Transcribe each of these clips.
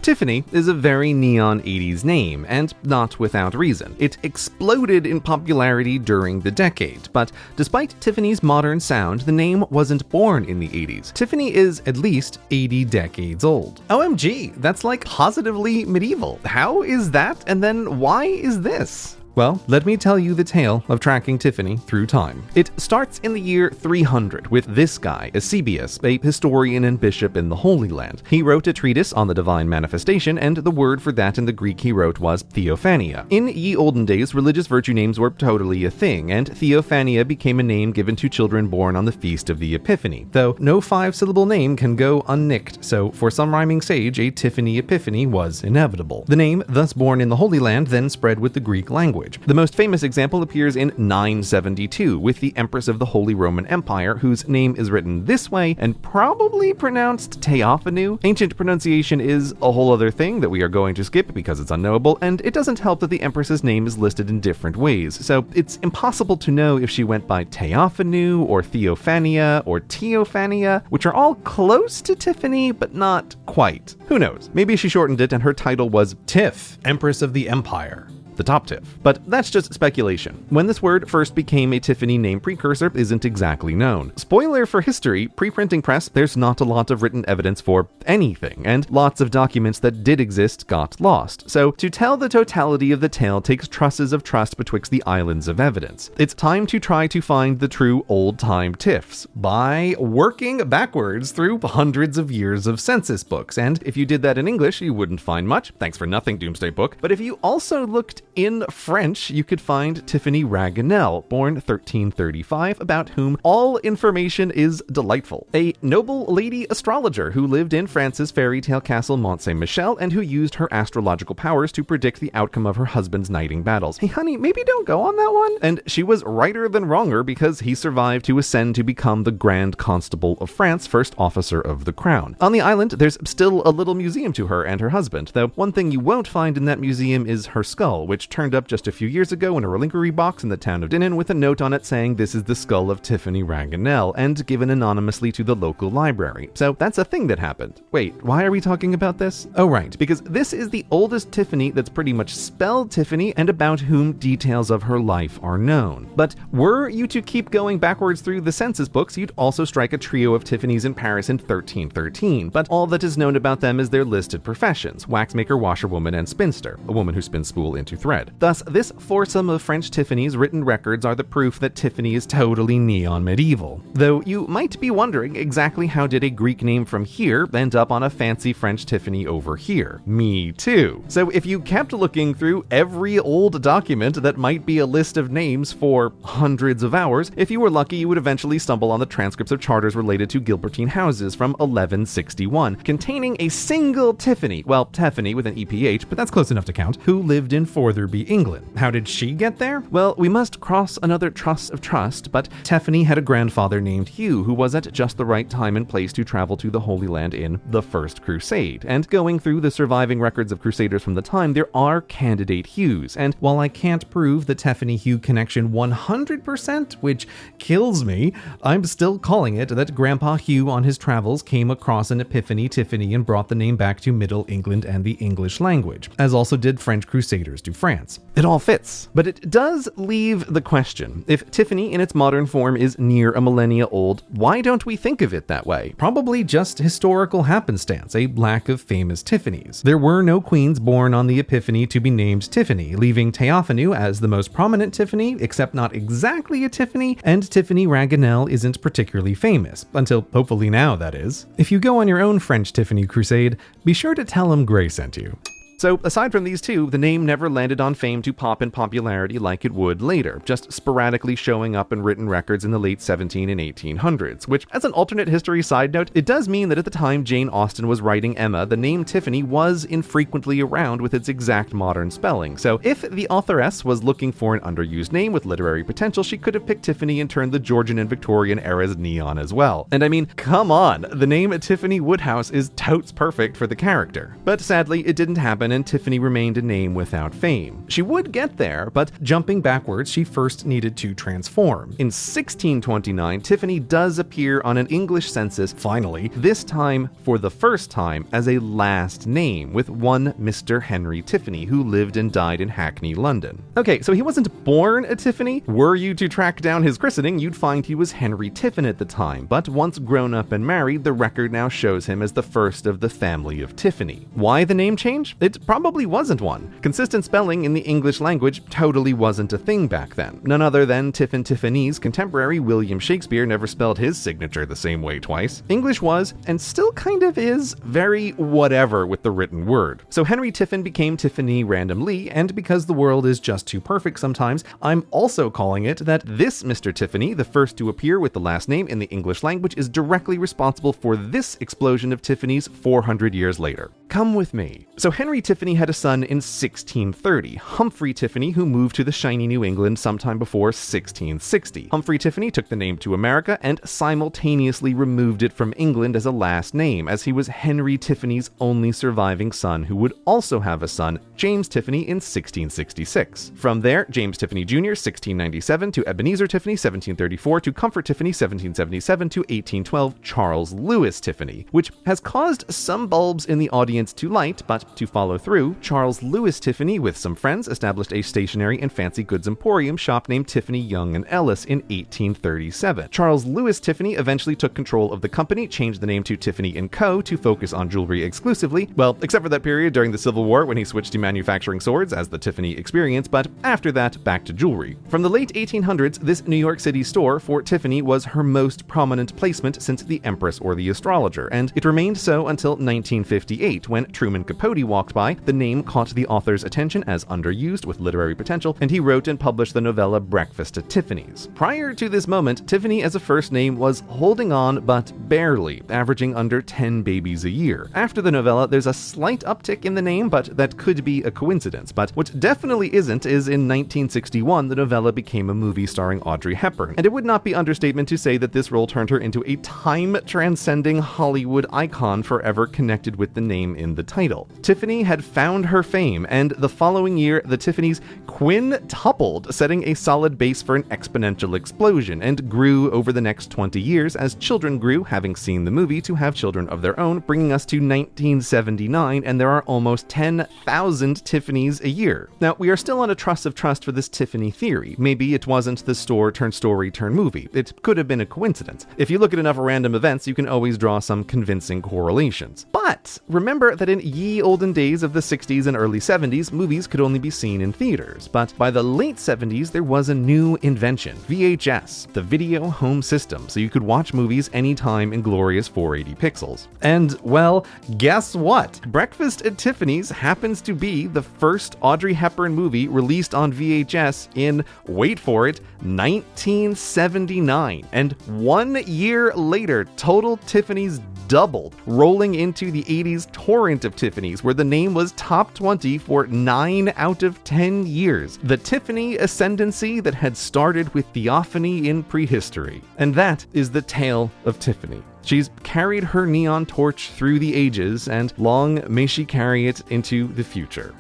Tiffany is a very neon 80s name, and not without reason. It exploded in popularity during the decade, but despite Tiffany's modern sound, the name wasn't born in the 80s. Tiffany is at least 80 decades old. OMG, that's like positively medieval. How is that? And then why is this? Well, let me tell you the tale of tracking Tiffany through time. It starts in the year 300 with this guy, Eusebius, a historian and bishop in the Holy Land. He wrote a treatise on the divine manifestation, and the word for that in the Greek he wrote was theophania. In ye olden days, religious virtue names were totally a thing, and theophania became a name given to children born on the feast of the Epiphany, though no 5-syllable name can go unnicked, so for some rhyming sage, a Tiffany Epiphany was inevitable. The name, thus born in the Holy Land, then spread with the Greek language. The most famous example appears in 972 with the Empress of the Holy Roman Empire, whose name is written this way and probably pronounced Teophanu. Ancient pronunciation is a whole other thing that we are going to skip because it's unknowable, and it doesn't help that the Empress's name is listed in different ways, so it's impossible to know if she went by Teophanu or Theophania or Teophania, which are all close to Tiffany, but not quite. Who knows? Maybe she shortened it and her title was Tiff, Empress of the Empire. The top tiff. But that's just speculation. When this word first became a Tiffany name precursor isn't exactly known. Spoiler for history, pre-printing press, there's not a lot of written evidence for anything, and lots of documents that did exist got lost. So to tell the totality of the tale takes trusses of trust betwixt the islands of evidence. It's time to try to find the true old-time tiffs by working backwards through hundreds of years of census books, and if you did that in English, you wouldn't find much. Thanks for nothing, Doomsday Book. But if you also looked in French, you could find Tiffany Raguenel, born 1335, about whom all information is delightful. A noble lady astrologer who lived in France's fairy tale castle Mont Saint-Michel and who used her astrological powers to predict the outcome of her husband's knighting battles. Hey honey, maybe don't go on that one. And she was righter than wronger because he survived to ascend to become the Grand Constable of France, first officer of the crown. On the island, there's still a little museum to her and her husband, though one thing you won't find in that museum is her skull, which turned up just a few years ago in a reliquary box in the town of Dinan with a note on it saying this is the skull of Tiffany Raguenel and given anonymously to the local library. So that's a thing that happened. Wait, why are we talking about this? Oh right, because this is the oldest Tiffany that's pretty much spelled Tiffany and about whom details of her life are known. But were you to keep going backwards through the census books, you'd also strike a trio of Tiffany's in Paris in 1313, but all that is known about them is their listed professions: waxmaker, washerwoman, and spinster, a woman who spins spool into thread. Thus, this foursome of French Tiffany's written records are the proof that Tiffany is totally neon medieval. Though you might be wondering exactly how did a Greek name from here end up on a fancy French Tiffany over here? Me too. So if you kept looking through every old document that might be a list of names for hundreds of hours, if you were lucky you would eventually stumble on the transcripts of charters related to Gilbertine houses from 1161, containing a single Tiffany, well, Tiffany with an EPH, but that's close enough to count, who lived in Fortherby, England. How did she get there? Well, we must cross another truss of trust, but Tiffany had a grandfather named Hugh who was at just the right time and place to travel to the Holy Land in the First Crusade. And going through the surviving records of crusaders from the time, there are candidate Hughs. And while I can't prove the Tiffany-Hugh connection 100%, which kills me, I'm still calling it that Grandpa Hugh on his travels came across an Epiphany Tiffany and brought the name back to Middle England and the English language, as also did French crusaders to France. It all fits. But it does leave the question, if Tiffany in its modern form is near a millennia old, why don't we think of it that way? Probably just historical happenstance, a lack of famous Tiffany's. There were no queens born on the Epiphany to be named Tiffany, leaving Teophanu as the most prominent Tiffany, except not exactly a Tiffany, and Tiffany Raguenel isn't particularly famous, until hopefully now, that is. If you go on your own French Tiffany crusade, be sure to tell him Gray sent you. So aside from these two, the name never landed on fame to pop in popularity like it would later, just sporadically showing up in written records in the late 17 and 1800s, which, as an alternate history side note, it does mean that at the time Jane Austen was writing Emma, the name Tiffany was infrequently around with its exact modern spelling. So if the authoress was looking for an underused name with literary potential, she could have picked Tiffany and turned the Georgian and Victorian eras neon as well. And I mean, come on, the name Tiffany Woodhouse is totes perfect for the character. But sadly, it didn't happen, and Tiffany remained a name without fame. She would get there, but jumping backwards, she first needed to transform. In 1629, Tiffany does appear on an English census, finally, this time for the first time as a last name, with one Mr. Henry Tiffany, who lived and died in Hackney, London. Okay, so he wasn't born a Tiffany. Were you to track down his christening, you'd find he was Henry Tiffin at the time, but once grown up and married, the record now shows him as the first of the family of Tiffany. Why the name change? It probably wasn't one. Consistent spelling in the English language totally wasn't a thing back then. None other than Tiffany's contemporary William Shakespeare never spelled his signature the same way twice. English was, and still kind of is, very whatever with the written word. So Henry Tiffin became Tiffany randomly, and because the world is just too perfect sometimes, I'm also calling it that this Mr. Tiffany, the first to appear with the last name in the English language, is directly responsible for this explosion of Tiffany's 400 years later. Come with me. So Henry Tiffany had a son in 1630, Humphrey Tiffany, who moved to the shiny New England sometime before 1660. Humphrey Tiffany took the name to America and simultaneously removed it from England as a last name, as he was Henry Tiffany's only surviving son, who would also have a son, James Tiffany, in 1666. From there, James Tiffany Jr., 1697, to Ebenezer Tiffany, 1734, to Comfort Tiffany, 1777, to 1812, Charles Lewis Tiffany, which has caused some bulbs in the audience to light, but to follow through, Charles Lewis Tiffany, with some friends, established a stationery and fancy goods emporium shop named Tiffany, Young and Ellis in 1837. Charles Lewis Tiffany eventually took control of the company, changed the name to Tiffany & Co. to focus on jewelry exclusively, well, except for that period during the Civil War when he switched to manufacturing swords as the Tiffany Experience, but after that, back to jewelry. From the late 1800s, this New York City store for Tiffany was her most prominent placement since the Empress or the Astrologer, and it remained so until 1958, when Truman Capote walked by. The name caught the author's attention as underused with literary potential, and he wrote and published the novella Breakfast at Tiffany's. Prior to this moment, Tiffany as a first name was holding on, but barely, averaging under 10 babies a year. After the novella, there's a slight uptick in the name, but that could be a coincidence. But what definitely isn't is in 1961, the novella became a movie starring Audrey Hepburn, and it would not be understatement to say that this role turned her into a time-transcending Hollywood icon forever connected with the name in the title. Tiffany had found her fame, and the following year, the Tiffany's quintupled, setting a solid base for an exponential explosion, and grew over the next 20 years as children grew, having seen the movie, to have children of their own, bringing us to 1979, and there are almost 10,000 Tiffany's a year. Now, we are still on a trust of trust for this Tiffany theory. Maybe it wasn't the store-turned-story-turned-movie. It could have been a coincidence. If you look at enough random events, you can always draw some convincing correlations. But remember that in ye olden days of the 60s and early 70s, movies could only be seen in theaters. But by the late 70s, there was a new invention, VHS, the video home system, so you could watch movies anytime in glorious 480 pixels. And, well, guess what? Breakfast at Tiffany's happens to be the first Audrey Hepburn movie released on VHS in, wait for it, 1979. And 1 year later, total Tiffany's doubled, rolling into the 80s torrent of Tiffany's, where the name was top 20 for 9 out of 10 years. The Tiffany ascendancy that had started with theophany in prehistory. And that is the tale of Tiffany. She's carried her neon torch through the ages, and long may she carry it into the future.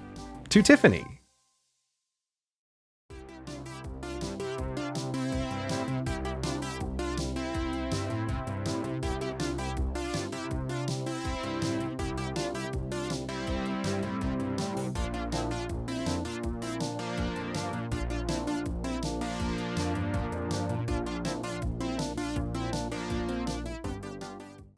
To Tiffany.